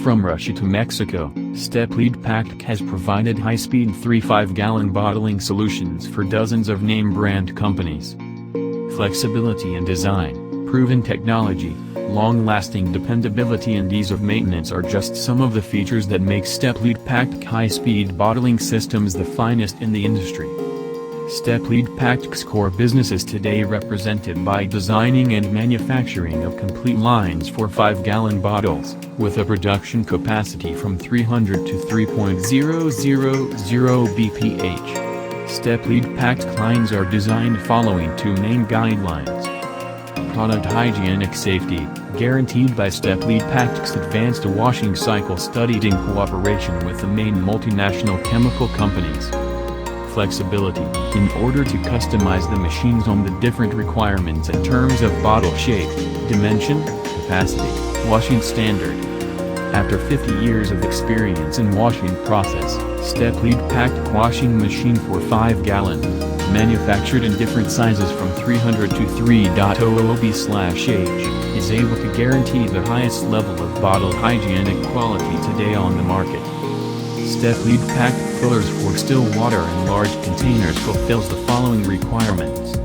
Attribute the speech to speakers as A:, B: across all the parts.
A: From Russia to Mexico, Steplead Pactek has provided high-speed 3-5-gallon bottling solutions for dozens of name-brand companies. Flexibility in design, proven technology, long-lasting dependability and ease of maintenance are just some of the features that make Steplead Pactek high-speed bottling systems the finest in the industry. Steplead Pactek's core business is today represented by designing and manufacturing of complete lines for 5-gallon bottles, with a production capacity from 300 to 3.000 bph. Steplead Pactek lines are designed following two main guidelines. Product hygienic safety, guaranteed by Steplead Pactek's advanced washing cycle studied in cooperation with the main multinational chemical companies. Flexibility, in order to customize the machines on the different requirements in terms of bottle shape, dimension, capacity, washing standard. After 50 years of experience in washing process, Steplead Pactek washing machine for 5-gallon, manufactured in different sizes from 300 to 3.000/h, is able to guarantee the highest level of bottle hygienic quality today on the market. Steplead Pactek fillers for still water in large containers fulfills the following requirements.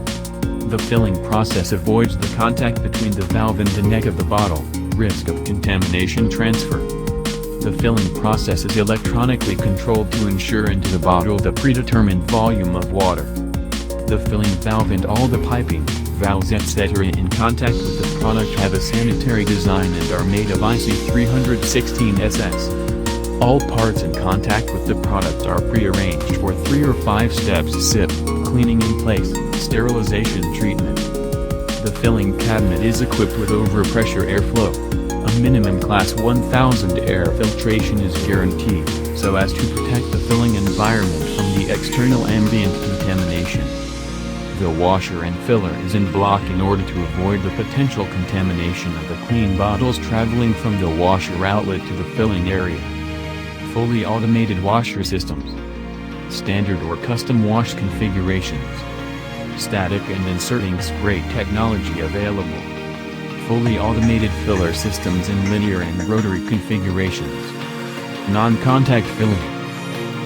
A: The filling process avoids the contact between the valve and the neck of the bottle, risk of contamination transfer. The filling process is electronically controlled to ensure into the bottle the predetermined volume of water. The filling valve and all the piping, valves etc. in contact with the product have a sanitary design and are made of IC316SS. All parts in contact with the product are pre-arranged for 3 or 5 steps: sip, cleaning in place, sterilization treatment. The filling cabinet is equipped with overpressure airflow. A minimum class 1000 air filtration is guaranteed, so as to protect the filling environment from the external ambient contamination. The washer and filler is in block in order to avoid the potential contamination of the clean bottles traveling from the washer outlet to the filling area. Fully automated washer systems. Standard or custom wash configurations. Static and inserting spray technology available. Fully automated filler systems in linear and rotary configurations. Non-contact filling.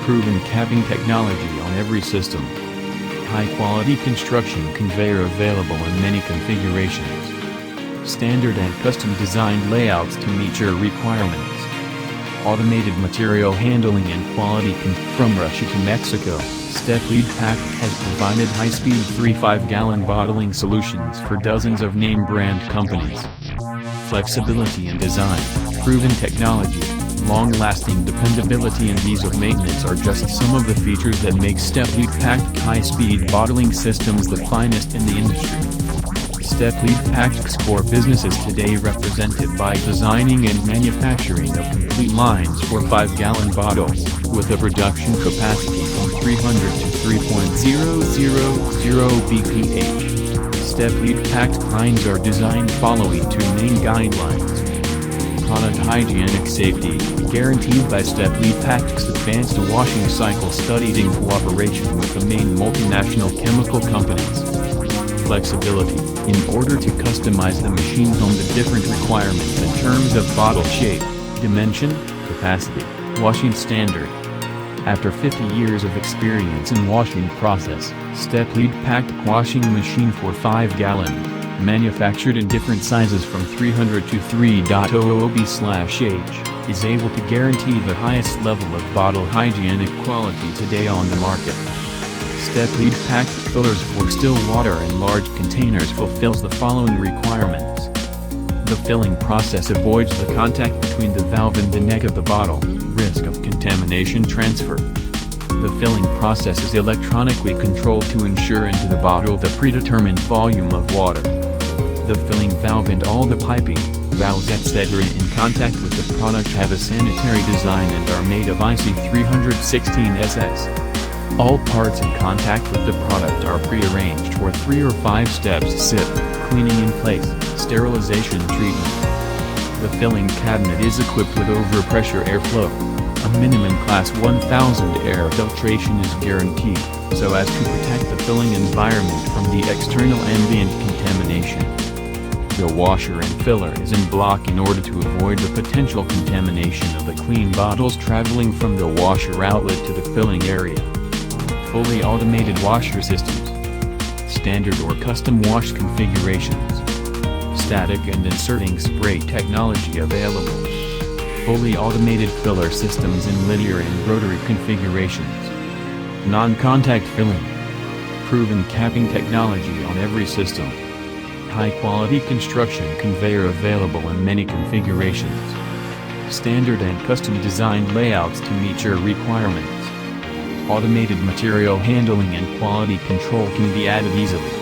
A: Proven capping technology on every system. High-quality construction conveyor available in many configurations. Standard and custom designed layouts to meet your requirements. Automated material handling and quality from Russia to Mexico, Steplead Pactek has provided high-speed 3-5-gallon bottling solutions for dozens of name-brand companies. Flexibility in design, proven technology, long-lasting dependability and ease of maintenance are just some of the features that make Steplead Pactek high-speed bottling systems the finest in the industry. Steplead Pactek's core business is today represented by designing and manufacturing of complete lines for 5-gallon bottles, with a production capacity from 300 to 3.000 bph. Steplead Pactek lines are designed following two main guidelines. Product hygienic safety, guaranteed by Steplead Pactek's advanced washing cycle studied in cooperation with the main multinational chemical companies. Flexibility, in order to customize the machines on the different requirements in terms of bottle shape, dimension, capacity, washing standard. After 50 years of experience in washing process, Steplead Pactek washing machine for 5-gallon, manufactured in different sizes from 300 to 3.000/h, is able to guarantee the highest level of bottle hygienic quality today on the market. Steplead Pactek fillers for still water in large containers fulfills the following requirements. The filling process avoids the contact between the valve and the neck of the bottle, risk of contamination transfer. The filling process is electronically controlled to ensure into the bottle the predetermined volume of water. The filling valve and all the piping, valves etc. in contact with the product have a sanitary design and are made of IC316SS. All parts in contact with the product are pre-arranged for 3 or 5 steps: sip, cleaning in place, sterilization treatment. The filling cabinet is equipped with overpressure airflow. A minimum class 1000 air filtration is guaranteed, so as to protect the filling environment from the external ambient contamination. The washer and filler is in block in order to avoid the potential contamination of the clean bottles traveling from the washer outlet to the filling area. Fully automated washer systems. Standard or custom wash configurations. Static and inserting spray technology available. Fully automated filler systems in linear and rotary configurations. Non-contact filling. Proven capping technology on every system. High-quality construction conveyor available in many configurations. Standard and custom designed layouts to meet your requirements. Automated material handling and quality control can be added easily.